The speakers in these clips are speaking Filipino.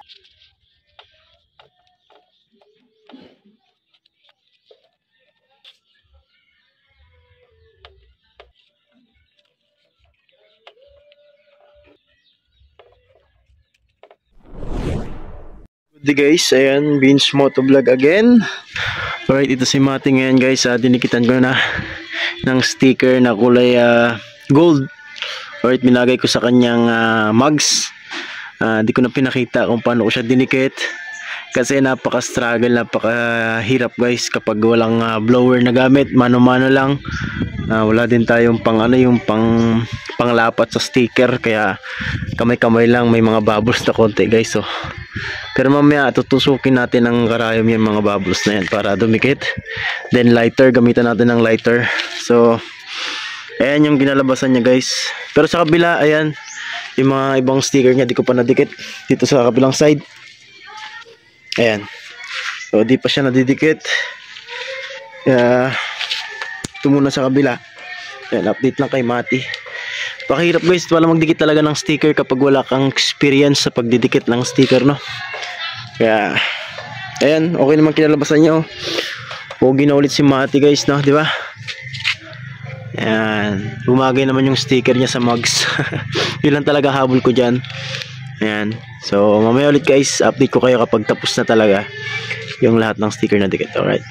Good day guys, ayan, Beans Motovlog again. Alright, ito si Mati ngayon guys. Dinikitan ko na ng sticker na kulay gold. Alright, minagay ko sa kanyang mugs. Di ko na pinakita kung paano ko siya dinikit. Kasi napaka-struggle, napaka-hirap guys kapag walang blower na gamit. Mano-mano lang. Wala din tayong panglapat sa sticker. Kaya kamay-kamay lang, may mga bubbles na konti guys. So, pero mamaya tutusukin natin ng karayom yung mga bubbles na yan para dumikit. Then lighter, gamitan natin ng lighter. So ayan yung ginalabasan niya guys. Pero sa kabila, ayan yung mga ibang sticker niya, di ko pa nadikit dito sa kabilang side. Ayan, so di pa siya nadidikit. Ito muna sa kabila. Ayan, update lang kay Mati. Pakahirap guys, wala magdikit talaga ng sticker kapag wala kang experience sa pagdidikit ng sticker, no? Kaya ayan, okay naman kinalabasan niya. Pogi na ulit si Mati guys, no? Di ba? Ayan, bumagay naman yung sticker niya sa mugs. Yun lang talaga habol ko dyan. Ayan, so mamaya ulit guys, update ko kayo kapag tapos na talaga yung lahat ng sticker na dikit. Alright.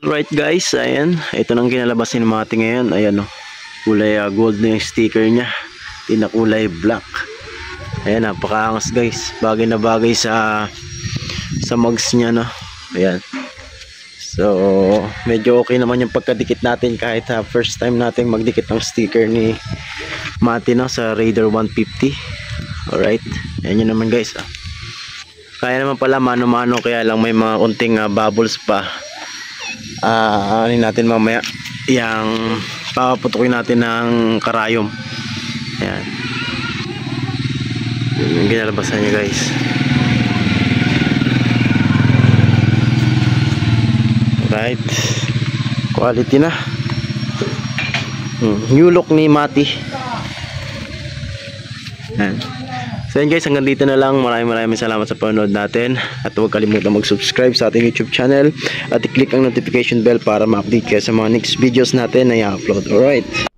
Alright guys, ayan, ito nang kinalabasin ng Mati ngayon. Ayan o, kulay gold na yung sticker nya, hindi na kulay black. Ayan, napakaangas guys, bagay na bagay sa mugs nya, no? Ayan, so medyo okay naman yung pagkadikit natin kahit first time natin magdikit ng sticker ni Mati, no, sa Raider 150. Alright, ayan yun naman guys. Kaya naman pala mano-mano, kaya lang may mga kunting bubbles pa. Ano natin mamaya yang papaputukin natin ng karayom. Ayan. Yung ginalabasan niya guys. Right. Quality na. New look ni Mati. Ayan. So yun guys, hanggang dito na lang. Maraming salamat sa panonood natin. At huwag kalimutan mag-subscribe sa ating YouTube channel. At i-click ang notification bell para ma-update kayo sa mga next videos natin na i-upload. Alright.